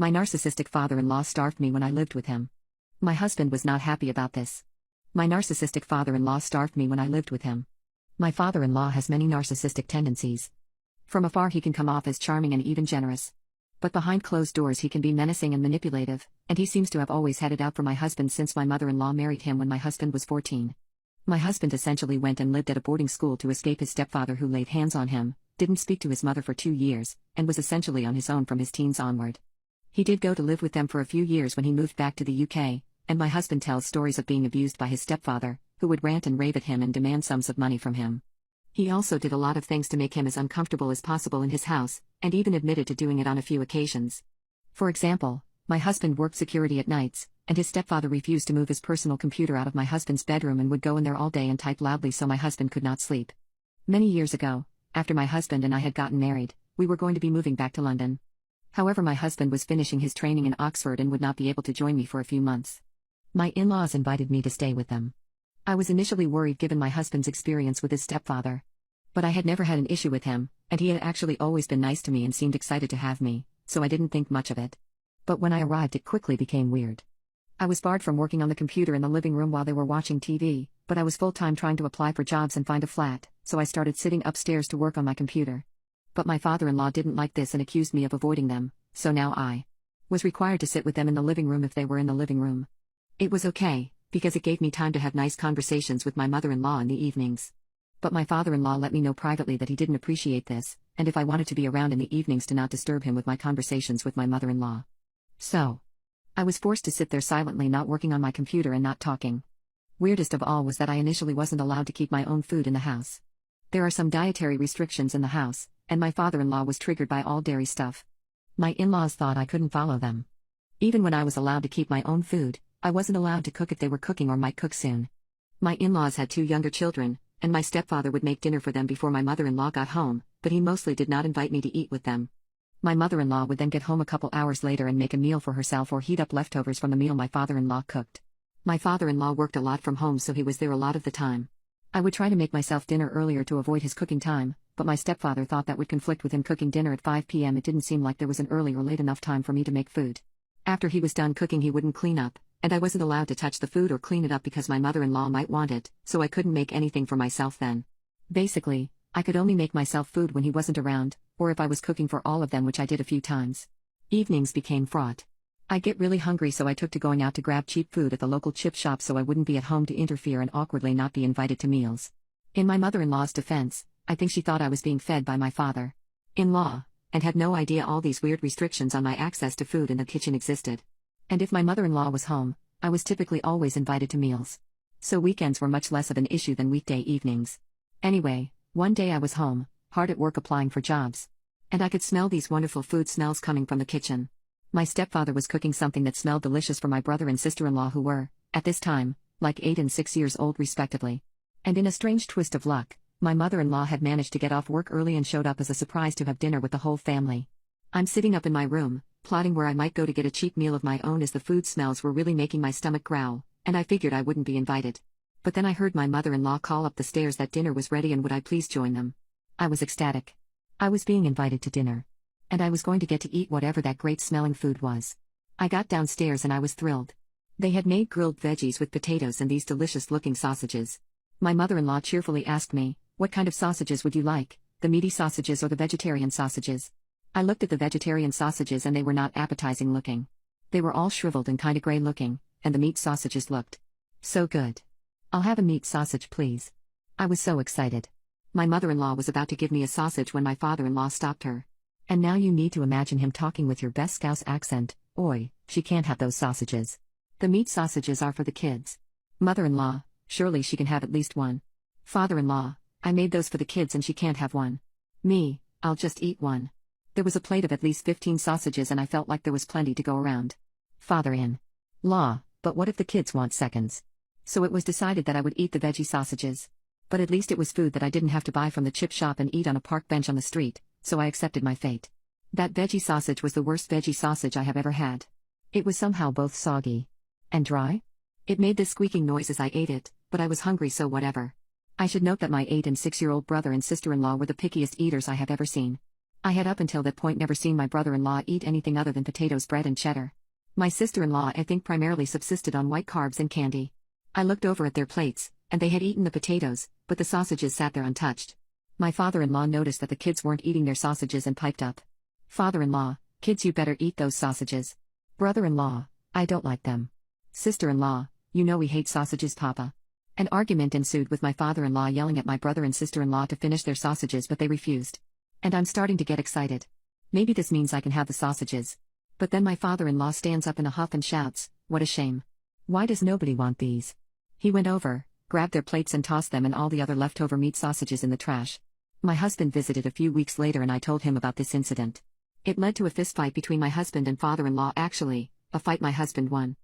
My narcissistic father-in-law starved me when I lived with him. My husband was not happy about this. My narcissistic father-in-law starved me when I lived with him. My father-in-law has many narcissistic tendencies. From afar he can come off as charming and even generous. But behind closed doors he can be menacing and manipulative, and he seems to have always had it out for my husband since my mother-in-law married him when my husband was 14. My husband essentially went and lived at a boarding school to escape his stepfather who laid hands on him, didn't speak to his mother for 2 years, and was essentially on his own from his teens onward. He did go to live with them for a few years when he moved back to the UK, and my husband tells stories of being abused by his stepfather, who would rant and rave at him and demand sums of money from him. He also did a lot of things to make him as uncomfortable as possible in his house, and even admitted to doing it on a few occasions. For example, my husband worked security at nights, and his stepfather refused to move his personal computer out of my husband's bedroom and would go in there all day and type loudly so my husband could not sleep. Many years ago, after my husband and I had gotten married, we were going to be moving back to London. However, my husband was finishing his training in Oxford and would not be able to join me for a few months. My in-laws invited me to stay with them. I was initially worried given my husband's experience with his stepfather. But I had never had an issue with him, and he had actually always been nice to me and seemed excited to have me, so I didn't think much of it. But when I arrived it quickly became weird. I was barred from working on the computer in the living room while they were watching TV, but I was full-time trying to apply for jobs and find a flat, so I started sitting upstairs to work on my computer. But my father-in-law didn't like this and accused me of avoiding them, so now I was required to sit with them in the living room if they were in the living room. It was okay, because it gave me time to have nice conversations with my mother-in-law in the evenings. But my father-in-law let me know privately that he didn't appreciate this, and if I wanted to be around in the evenings to not disturb him with my conversations with my mother-in-law. So I was forced to sit there silently not working on my computer and not talking. Weirdest of all was that I initially wasn't allowed to keep my own food in the house. There are some dietary restrictions in the house, and my father-in-law was triggered by all dairy stuff. My in-laws thought I couldn't follow them. Even when I was allowed to keep my own food, I wasn't allowed to cook if they were cooking or might cook soon. My in-laws had 2 younger children, and my stepfather would make dinner for them before my mother-in-law got home, but he mostly did not invite me to eat with them. My mother-in-law would then get home a couple hours later and make a meal for herself or heat up leftovers from the meal my father-in-law cooked. My father-in-law worked a lot from home, so he was there a lot of the time. I would try to make myself dinner earlier to avoid his cooking time, but my stepfather thought that would conflict with him cooking dinner at 5 p.m. It didn't seem like there was an early or late enough time for me to make food. After he was done cooking he wouldn't clean up, and I wasn't allowed to touch the food or clean it up because my mother-in-law might want it, so I couldn't make anything for myself then. Basically, I could only make myself food when he wasn't around, or if I was cooking for all of them, which I did a few times. Evenings became fraught. I'd get really hungry, so I took to going out to grab cheap food at the local chip shop so I wouldn't be at home to interfere and awkwardly not be invited to meals. In my mother-in-law's defense, I think she thought I was being fed by my father-in-law, and had no idea all these weird restrictions on my access to food in the kitchen existed. And if my mother-in-law was home, I was typically always invited to meals. So weekends were much less of an issue than weekday evenings. Anyway, one day I was home, hard at work applying for jobs. And I could smell these wonderful food smells coming from the kitchen. My stepfather was cooking something that smelled delicious for my brother and sister-in-law who were, at this time, like 8 and 6 years old respectively. And in a strange twist of luck, my mother-in-law had managed to get off work early and showed up as a surprise to have dinner with the whole family. I'm sitting up in my room, plotting where I might go to get a cheap meal of my own as the food smells were really making my stomach growl, and I figured I wouldn't be invited. But then I heard my mother-in-law call up the stairs that dinner was ready and would I please join them. I was ecstatic. I was being invited to dinner. And I was going to get to eat whatever that great-smelling food was. I got downstairs and I was thrilled. They had made grilled veggies with potatoes and these delicious-looking sausages. My mother-in-law cheerfully asked me, "What kind of sausages would you like, the meaty sausages or the vegetarian sausages?" I looked at the vegetarian sausages and they were not appetizing looking. They were all shriveled and kinda gray looking, and the meat sausages looked so good. "I'll have a meat sausage, please." I was so excited. My mother-in-law was about to give me a sausage when my father-in-law stopped her. "And now you need to imagine him talking with your best Scouse accent. Oi, she can't have those sausages. The meat sausages are for the kids." Mother-in-law, "Surely she can have at least one." Father-in-law, "I made those for the kids and she can't have one." Me, "I'll just eat one." There was a plate of at least 15 sausages and I felt like there was plenty to go around. Father-in-law, "But what if the kids want seconds?" So it was decided that I would eat the veggie sausages. But at least it was food that I didn't have to buy from the chip shop and eat on a park bench on the street, so I accepted my fate. That veggie sausage was the worst veggie sausage I have ever had. It was somehow both soggy and dry. It made this squeaking noise as I ate it, but I was hungry, so whatever. I should note that my 8 and 6-year-old brother and sister-in-law were the pickiest eaters I have ever seen. I had up until that point never seen my brother-in-law eat anything other than potatoes, bread, and cheddar. My sister-in-law, I think, primarily subsisted on white carbs and candy. I looked over at their plates, and they had eaten the potatoes, but the sausages sat there untouched. My father-in-law noticed that the kids weren't eating their sausages and piped up. Father-in-law, kids, you better eat those sausages. Brother-in-law, I don't like them. Sister-in-law, you know we hate sausages, Papa. An argument ensued with my father-in-law yelling at my brother and sister-in-law to finish their sausages, but they refused. And I'm starting to get excited. Maybe this means I can have the sausages. But then my father-in-law stands up in a huff and shouts, "What a shame. Why does nobody want these?" He went over, grabbed their plates and tossed them and all the other leftover meat sausages in the trash. My husband visited a few weeks later and I told him about this incident. It led to a fistfight between my husband and father-in-law, actually, a fight my husband won.